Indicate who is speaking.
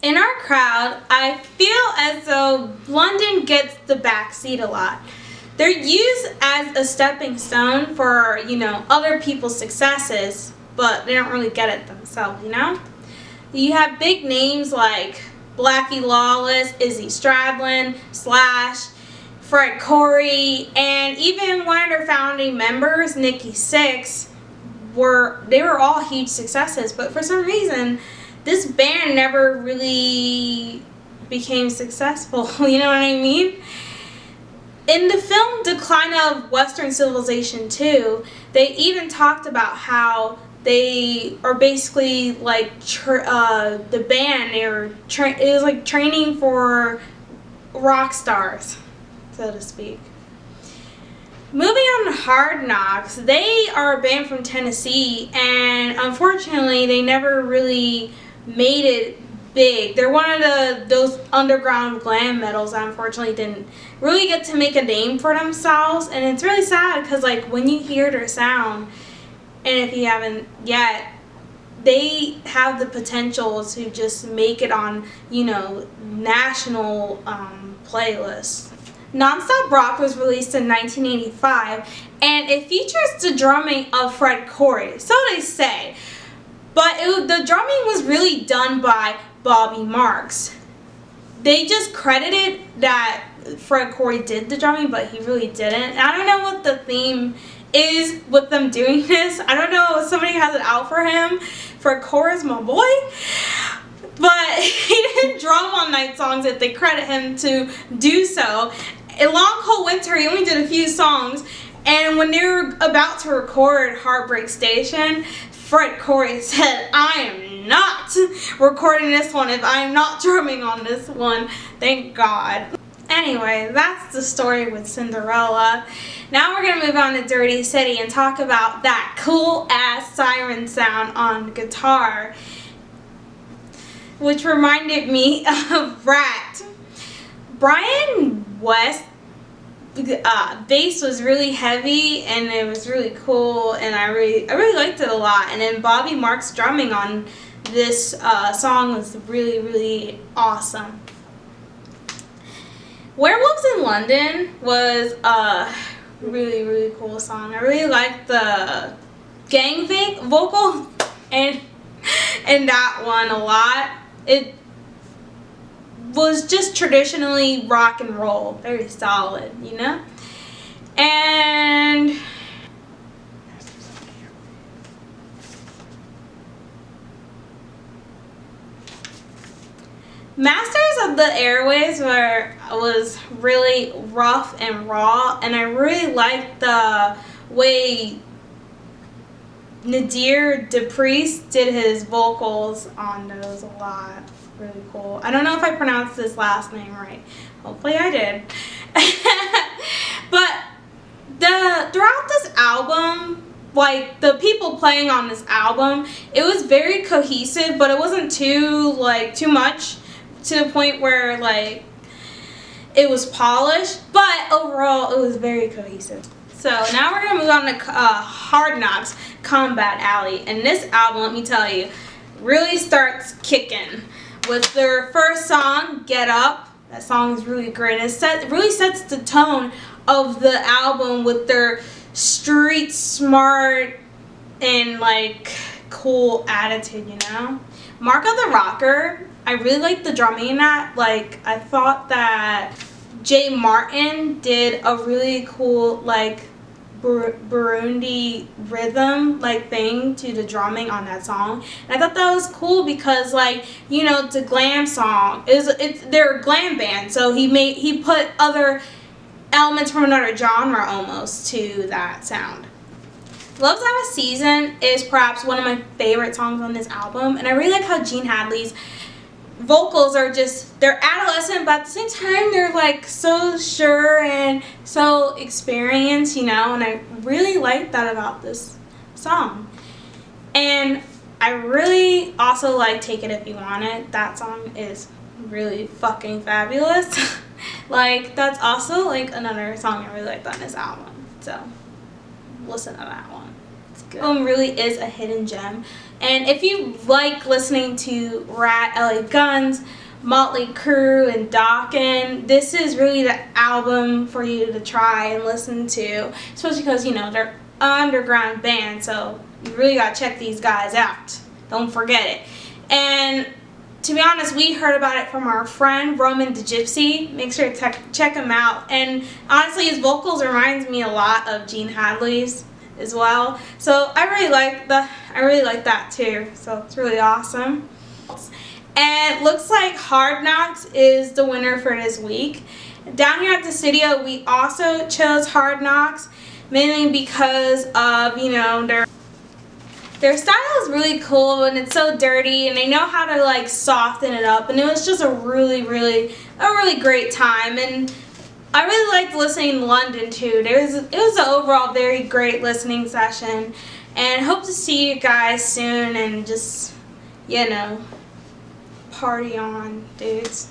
Speaker 1: In our crowd, I feel as though London gets the backseat a lot. They're used as a stepping stone for, other people's successes, but they don't really get it themselves, You have big names like Blackie Lawless, Izzy Stradlin, Slash, Fred Coury, and even one of their founding members, Nikki Sixx, they were all huge successes, but for some reason this band never really became successful. You know what I mean? In the film Decline of Western Civilization 2, they even talked about how they are basically like the band. It was like training for rock stars, so to speak. Moving on to Hard Knocks, they are a band from Tennessee, and unfortunately they never really made it big. They're one of those underground glam metals that unfortunately didn't really get to make a name for themselves, and it's really sad because like when you hear their sound, and if you haven't yet, they have the potential to just make it on, national playlists. Nonstop Rock was released in 1985, and it features the drumming of Fred Coury, so they say. But the drumming was really done by Bobby Marks. They just credited that Fred Coury did the drumming, but he really didn't. And I don't know what the theme is with them doing this. I don't know if somebody has it out for him. Fred Coury's my boy. But he didn't drum on Night Songs if they credit him to do so. In Long Cold Winter, he only did a few songs. And when they were about to record Heartbreak Station, Fred Coury said, "I am not recording this one if I am not drumming on this one." Thank God. Anyway, that's the story with Cinderella. Now we're going to move on to Dirty City and talk about that cool ass siren sound on guitar, which reminded me of Rat. Brian West bass was really heavy and it was really cool, and I really liked it a lot. And then Bobby Marks drumming on this song was really awesome. Werewolves in London was a really cool song. I really liked the gang vocal and that one a lot. It was just traditionally rock and roll, very solid, And Masters of the Airways was really rough and raw, and I really liked the way Nadir DePriest did his vocals on those a lot. Really cool. I don't know if I pronounced his last name right. Hopefully I did. But throughout this album, like the people playing on this album, it was very cohesive, but it wasn't too much to the point where like it was polished, but overall it was very cohesive. So now we're gonna move on to Hard Knocks, Combat Alley, and this album, let me tell you, really starts kicking with their first song, Get Up. That song is really great. It really sets the tone of the album with their street smart and like cool attitude, Mark of the Rocker, I really like the drumming in that. Like, I thought that Jay Martin did a really cool like Burundi rhythm thing to the drumming on that song, and I thought that was cool because it's a glam song. They're a glam band, so he put other elements from another genre almost to that sound. Loves Have a Season is perhaps one of my favorite songs on this album, and I really like how Gene Hadley's vocals are they're adolescent, but at the same time they're like so sure and so experienced, and I really like that about this song. And I really also like Take It If You Want It. That song is really fucking fabulous. That's also another song I really liked on this album, so listen to that one. It's good. It really is a hidden gem. And if you like listening to Rat, LA Guns, Motley Crue, and Dokken, this is really the album for you to try and listen to, especially because, you know, they're an underground band, so you really gotta check these guys out. Don't forget it. And to be honest, we heard about it from our friend Roman the Gypsy. Make sure to check him out. And honestly, his vocals reminds me a lot of Gene Hadley's as well. So I really like that too. So it's really awesome. And it looks like Hard Knocks is the winner for this week. Down here at the studio, we also chose Hard Knocks, mainly because of, you know, their style is really cool and it's so dirty, and they know how to like soften it up, and it was just a really great time. And I really liked listening in London too. It was an overall very great listening session, and hope to see you guys soon and just, you know, party on, dudes.